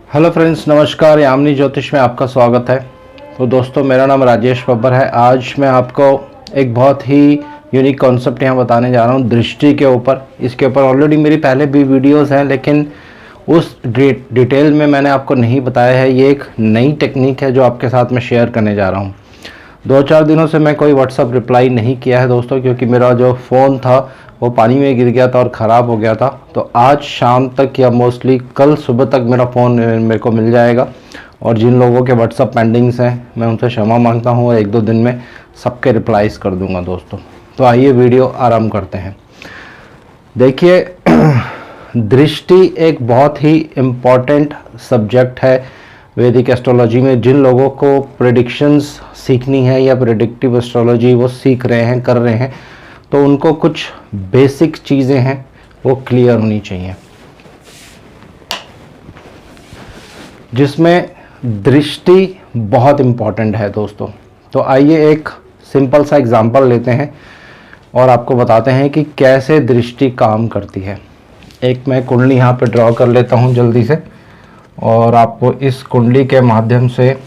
Hello friends, नमस्कार। यामिनी ज्योतिष में आपका स्वागत है। तो दोस्तों, मेरा नाम राजेश बब्बर है। आज मैं आपको एक बहुत ही यूनिक कॉन्सेप्ट यहाँ बताने जा रहा हूँ दृष्टि के ऊपर। इसके ऊपर ऑलरेडी मेरी पहले भी वीडियोस हैं, लेकिन उस डिटेल में मैंने आपको नहीं बताया है। ये एक नई टेक्निक है जो आपके साथ में शेयर करने जा रहा हूँ। 2-4 दिनों से मैं कोई व्हाट्सअप रिप्लाई नहीं किया है दोस्तों, क्योंकि मेरा जो फ़ोन था वो पानी में गिर गया था और ख़राब हो गया था। तो आज शाम तक या मोस्टली कल सुबह तक मेरा फ़ोन मेरे को मिल जाएगा। और जिन लोगों के व्हाट्सअप पेंडिंग्स हैं मैं उनसे क्षमा मांगता हूँ, 1-2 दिन में सबके रिप्लाईज़ कर दूँगा दोस्तों। तो आइए वीडियो आरंभ करते हैं। देखिए, दृष्टि एक बहुत ही इम्पॉर्टेंट सब्जेक्ट है वैदिक एस्ट्रोलॉजी में। जिन लोगों को प्रेडिक्शंस सीखनी है या प्रेडिक्टिव एस्ट्रोलॉजी वो सीख रहे हैं, कर रहे हैं, तो उनको कुछ बेसिक चीज़ें हैं वो क्लियर होनी चाहिए, जिसमें दृष्टि बहुत इम्पॉर्टेंट है दोस्तों। तो आइए एक सिंपल सा एग्जांपल लेते हैं और आपको बताते हैं कि कैसे दृष्टि काम करती है। एक मैं कुंडली यहाँ पे ड्रॉ कर लेता हूँ जल्दी से, और आपको इस कुंडली के माध्यम से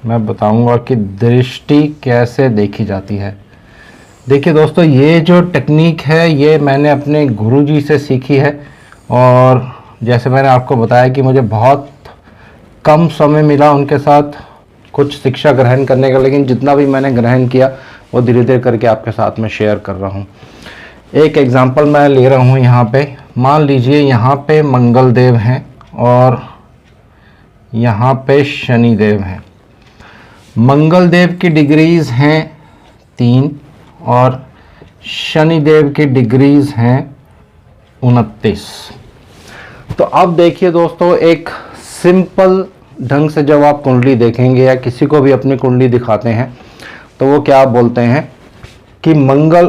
मैं बताऊंगा कि दृष्टि कैसे देखी जाती है। देखिए दोस्तों, ये जो टेक्निक है ये मैंने अपने गुरुजी से सीखी है। और जैसे मैंने आपको बताया कि मुझे बहुत कम समय मिला उनके साथ कुछ शिक्षा ग्रहण करने का, लेकिन जितना भी मैंने ग्रहण किया वो धीरे धीरे करके आपके साथ में शेयर कर रहा हूँ। एक एग्जांपल मैं ले रहा हूँ यहाँ पे। मान लीजिए यहाँ पे मंगल देव हैं और यहाँ पे शनि देव हैं। मंगल देव की डिग्रीज हैं 3 और शनि देव की डिग्रीज हैं 29। तो अब देखिए दोस्तों, एक सिंपल ढंग से जब आप कुंडली देखेंगे या किसी को भी अपनी कुंडली दिखाते हैं तो वो क्या बोलते हैं कि मंगल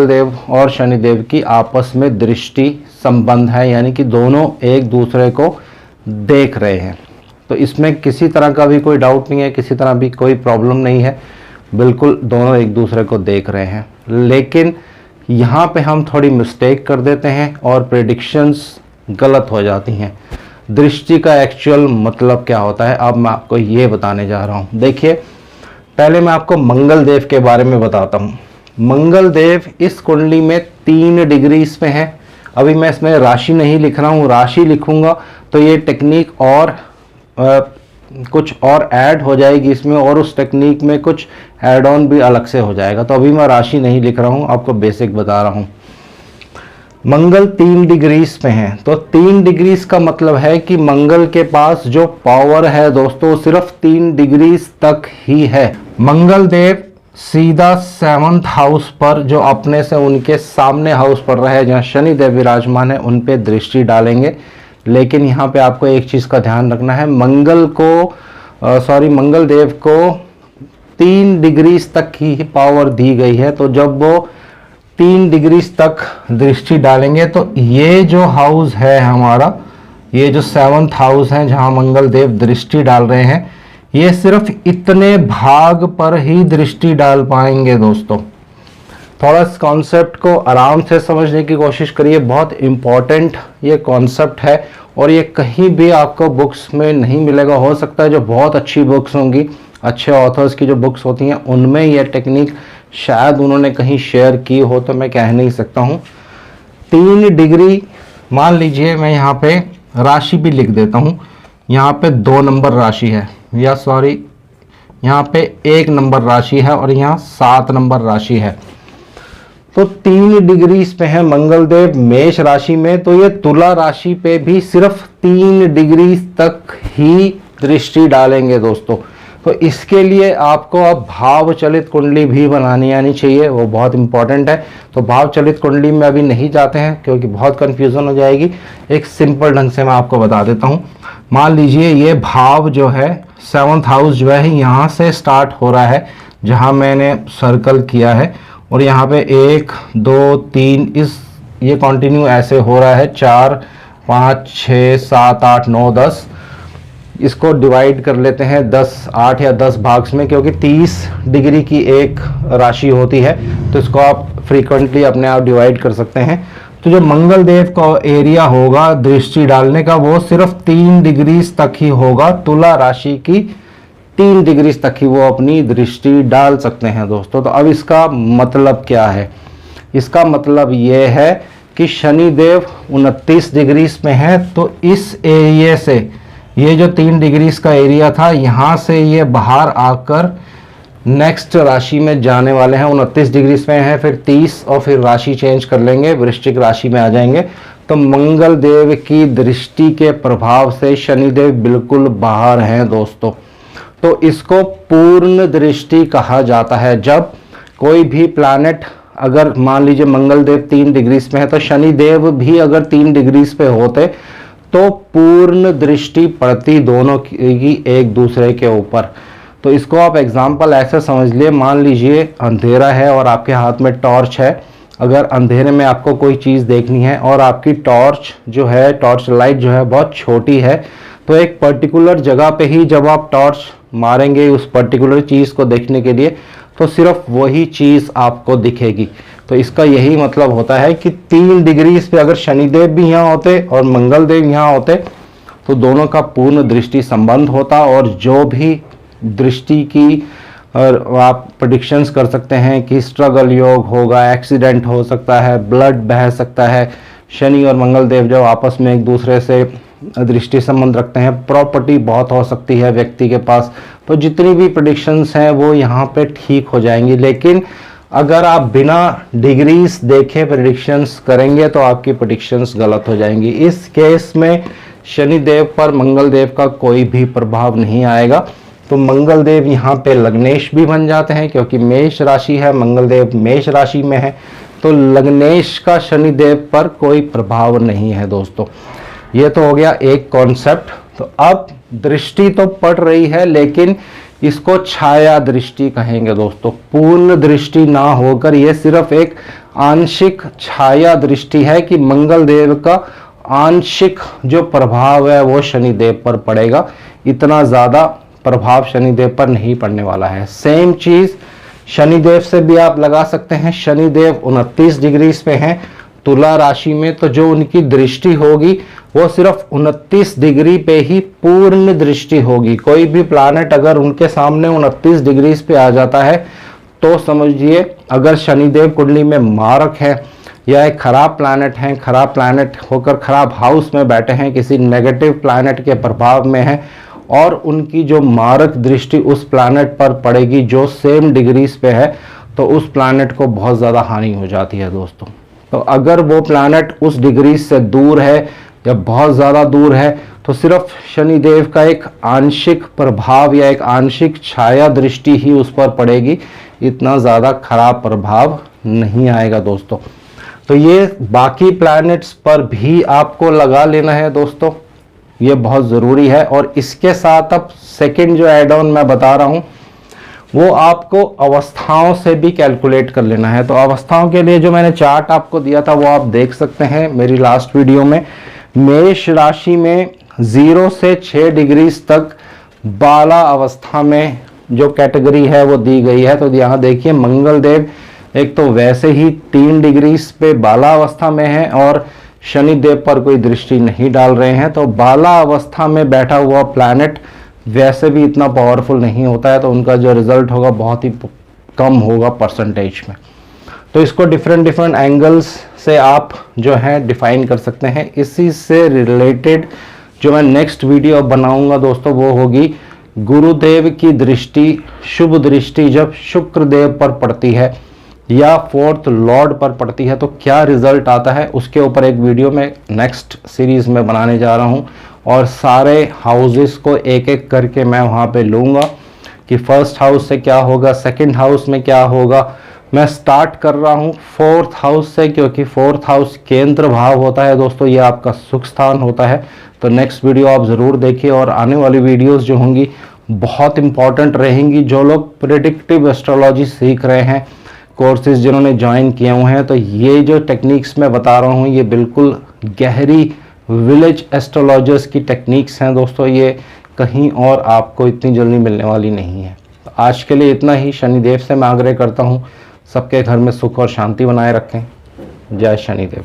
देव और शनि देव की आपस में दृष्टि संबंध है, यानी कि दोनों एक दूसरे को देख रहे हैं। तो इसमें किसी तरह का भी कोई डाउट नहीं है, किसी तरह भी कोई प्रॉब्लम नहीं है, बिल्कुल दोनों एक दूसरे को देख रहे हैं। लेकिन यहाँ पे हम थोड़ी मिस्टेक कर देते हैं और प्रेडिक्शंस गलत हो जाती हैं। दृष्टि का एक्चुअल मतलब क्या होता है, अब मैं आपको ये बताने जा रहा हूँ। देखिए, पहले मैं आपको मंगल देव के बारे में बताता हूँ। मंगल देव इस कुंडली में 3 डिग्रीज पे हैं। अभी मैं इसमें राशि नहीं लिख रहा हूँ, राशि लिखूँगा तो ये टेक्निक और कुछ और ऐड हो जाएगी इसमें, और उस टेक्निक में कुछ ऐड ऑन भी अलग से हो जाएगा। तो अभी मैं राशि नहीं लिख रहा हूँ, आपको बेसिक बता रहा हूँ। मंगल 3 डिग्रीज पे हैं, तो 3 डिग्रीज का मतलब है कि मंगल के पास जो पावर है दोस्तों सिर्फ 3 डिग्रीज तक ही है। मंगल देव सीधा 7th हाउस पर, जो अपने से उनके सामने हाउस पर रहे जहाँ शनि देव विराजमान है, उन पे दृष्टि डालेंगे। लेकिन यहाँ पे आपको एक चीज़ का ध्यान रखना है, मंगल देव को 3 डिग्रीज तक ही पावर दी गई है। तो जब वो 3 डिग्रीज तक दृष्टि डालेंगे तो ये जो हाउस है हमारा, ये जो 7th हाउस है जहाँ मंगल देव दृष्टि डाल रहे हैं, ये सिर्फ इतने भाग पर ही दृष्टि डाल पाएंगे दोस्तों। थोड़ा इस कॉन्सेप्ट को आराम से समझने की कोशिश करिए, बहुत इम्पॉर्टेंट ये कॉन्सेप्ट है और ये कहीं भी आपको बुक्स में नहीं मिलेगा। हो सकता है जो बहुत अच्छी बुक्स होंगी, अच्छे ऑथर्स की जो बुक्स होती हैं, उनमें यह टेक्निक शायद उन्होंने कहीं शेयर की हो, तो मैं कह नहीं सकता हूँ। 3 डिग्री मान लीजिए, मैं यहाँ पे राशि भी लिख देता हूँ। यहाँ पे 2 नंबर राशि है, या सॉरी यहाँ पे 1 नंबर राशि है और यहाँ 7 नंबर राशि है। तो 3 डिग्रीज पे है मंगल देव मेष राशि में, तो ये तुला राशि पे भी सिर्फ 3 डिग्रीज तक ही दृष्टि डालेंगे दोस्तों। तो इसके लिए आपको अब भाव चलित कुंडली भी बनानी आनी चाहिए, वो बहुत इंपॉर्टेंट है। तो भाव चलित कुंडली में अभी नहीं जाते हैं क्योंकि बहुत कंफ्यूजन हो जाएगी। एक सिंपल ढंग से मैं आपको बता देता हूँ। मान लीजिए ये भाव जो है 7th हाउस जो है यहाँ से स्टार्ट हो रहा है, जहाँ मैंने सर्कल किया है, और यहाँ पे 1 2 3 ये कंटिन्यू ऐसे हो रहा है, 4 5 6 7 8 9 10। इसको डिवाइड कर लेते हैं 8 या 10 भाग्स में, क्योंकि 30 डिग्री की एक राशि होती है, तो इसको आप फ्रीक्वेंटली अपने आप डिवाइड कर सकते हैं। तो जो मंगल देव का एरिया होगा दृष्टि डालने का वो सिर्फ 3 डिग्री तक ही होगा। तुला राशि की 3 डिग्री तक ही वो अपनी दृष्टि डाल सकते हैं दोस्तों। तो अब इसका मतलब क्या है? इसका मतलब ये है कि शनिदेव 29 डिग्री में है, तो इस एरिया से ये जो 3 डिग्री का एरिया था यहाँ से ये बाहर आकर नेक्स्ट राशि में जाने वाले हैं। 29 डिग्री में है, फिर 30 और फिर राशि चेंज कर लेंगे, वृश्चिक राशि में आ जाएंगे। तो मंगल देव की दृष्टि के प्रभाव से शनिदेव बिल्कुल बाहर हैं दोस्तों। तो इसको पूर्ण दृष्टि कहा जाता है। जब कोई भी प्लैनेट, अगर मान लीजिए मंगल देव 3 डिग्री में है तो शनिदेव भी अगर 3 डिग्री पे होते तो पूर्ण दृष्टि पड़ती दोनों की एक दूसरे के ऊपर। तो इसको आप एग्जाम्पल ऐसे समझ लिए, मान लीजिए अंधेरा है और आपके हाथ में टॉर्च है। अगर अंधेरे में आपको कोई चीज़ देखनी है और आपकी टॉर्च जो है, टॉर्च लाइट जो है बहुत छोटी है, तो एक पर्टिकुलर जगह पे ही जब आप टॉर्च मारेंगे उस पर्टिकुलर चीज़ को देखने के लिए, तो सिर्फ वही चीज़ आपको दिखेगी। तो इसका यही मतलब होता है कि 3 डिग्री पे अगर शनिदेव भी यहाँ होते और मंगल देव यहाँ होते तो दोनों का पूर्ण दृष्टि संबंध होता, और जो भी दृष्टि की और आप प्रेडिक्शंस कर सकते हैं कि स्ट्रगल योग होगा, एक्सीडेंट हो सकता है, ब्लड बह सकता है। शनि और मंगल देव जब आपस में एक दूसरे से दृष्टि संबंध रखते हैं, प्रॉपर्टी बहुत हो सकती है व्यक्ति के पास। तो जितनी भी प्रेडिक्शंस हैं वो यहाँ पे ठीक हो जाएंगी। लेकिन अगर आप बिना डिग्रीज देखे प्रेडिक्शंस करेंगे तो आपकी प्रेडिक्शंस गलत हो जाएंगी। इस केस में शनिदेव पर मंगल देव का कोई भी प्रभाव नहीं आएगा। तो मंगल देव यहाँ पे लग्नेश भी बन जाते हैं, क्योंकि मेष राशि है, मंगल देव मेष राशि में है, तो लग्नेश का शनिदेव पर कोई प्रभाव नहीं है दोस्तों। ये तो हो गया एक कॉन्सेप्ट। तो अब दृष्टि तो पड़ रही है, लेकिन इसको छाया दृष्टि कहेंगे दोस्तों। पूर्ण दृष्टि ना होकर ये सिर्फ एक आंशिक छाया दृष्टि है कि मंगल देव का आंशिक जो प्रभाव है वो शनिदेव पर पड़ेगा। इतना ज़्यादा प्रभाव शनिदेव पर नहीं पड़ने वाला है। सेम चीज़ शनिदेव से भी आप लगा सकते हैं। शनिदेव 29 डिग्री पे हैं तुला राशि में, तो जो उनकी दृष्टि होगी वो सिर्फ 29 डिग्री पे ही पूर्ण दृष्टि होगी। कोई भी प्लैनेट अगर उनके सामने 29 डिग्री पे आ जाता है तो समझिए, अगर शनिदेव कुंडली में मारक है या एक खराब प्लैनेट है, खराब प्लैनेट होकर खराब हाउस में बैठे हैं, किसी नेगेटिव प्लैनेट के प्रभाव में है, और उनकी जो मारक दृष्टि उस प्लैनेट पर पड़ेगी जो सेम डिग्रीज पे है, तो उस प्लैनेट को बहुत ज़्यादा हानि हो जाती है दोस्तों। तो अगर वो प्लैनेट उस डिग्रीज से दूर है या बहुत ज़्यादा दूर है, तो सिर्फ शनिदेव का एक आंशिक प्रभाव या एक आंशिक छाया दृष्टि ही उस पर पड़ेगी। इतना ज़्यादा खराब प्रभाव नहीं आएगा दोस्तों। तो ये बाकी प्लैनेट्स पर भी आपको लगा लेना है दोस्तों, ये बहुत ज़रूरी है। और इसके साथ अब सेकंड जो एड ऑन मैं बता रहा हूँ वो आपको अवस्थाओं से भी कैलकुलेट कर लेना है। तो अवस्थाओं के लिए जो मैंने चार्ट आपको दिया था वो आप देख सकते हैं मेरी लास्ट वीडियो में। मेष राशि में 0 से 6 डिग्री तक बाला अवस्था में जो कैटेगरी है वो दी गई है। तो यहाँ देखिए मंगल देव एक तो वैसे ही 3 डिग्री पे बाला अवस्था में है और शनिदेव पर कोई दृष्टि नहीं डाल रहे हैं। तो बाला अवस्था में बैठा हुआ प्लैनेट वैसे भी इतना पावरफुल नहीं होता है, तो उनका जो रिजल्ट होगा बहुत ही कम होगा परसेंटेज में। तो इसको डिफरेंट एंगल्स से आप जो है डिफाइन कर सकते हैं। इसी से रिलेटेड जो मैं नेक्स्ट वीडियो बनाऊंगा दोस्तों वो होगी गुरुदेव की दृष्टि, शुभ दृष्टि जब शुक्र देव पर पड़ती है या 4th लॉर्ड पर पड़ती है तो क्या रिजल्ट आता है, उसके ऊपर एक वीडियो में नेक्स्ट सीरीज में बनाने जा रहा हूं। और सारे हाउसेस को एक एक करके मैं वहां पे लूँगा कि फर्स्ट हाउस से क्या होगा, सेकंड हाउस में क्या होगा। मैं स्टार्ट कर रहा हूं 4th हाउस से, क्योंकि 4th हाउस केंद्र भाव होता है दोस्तों, ये आपका सुख स्थान होता है। तो नेक्स्ट वीडियो आप ज़रूर देखिए, और आने वाली वीडियोस जो होंगी बहुत इंपॉर्टेंट रहेंगी। जो लोग प्रेडिक्टिव एस्ट्रोलॉजी सीख रहे हैं, कोर्सेज जिन्होंने ज्वाइन किए हुए हैं, तो ये जो टेक्निक्स मैं बता रहा हूँ ये बिल्कुल गहरी विलेज एस्ट्रोलॉजर्स की टेक्निक्स हैं दोस्तों। ये कहीं और आपको इतनी जल्दी मिलने वाली नहीं है। तो आज के लिए इतना ही। शनिदेव से मैं आग्रह करता हूँ सबके घर में सुख और शांति बनाए रखें। जय शनिदेव।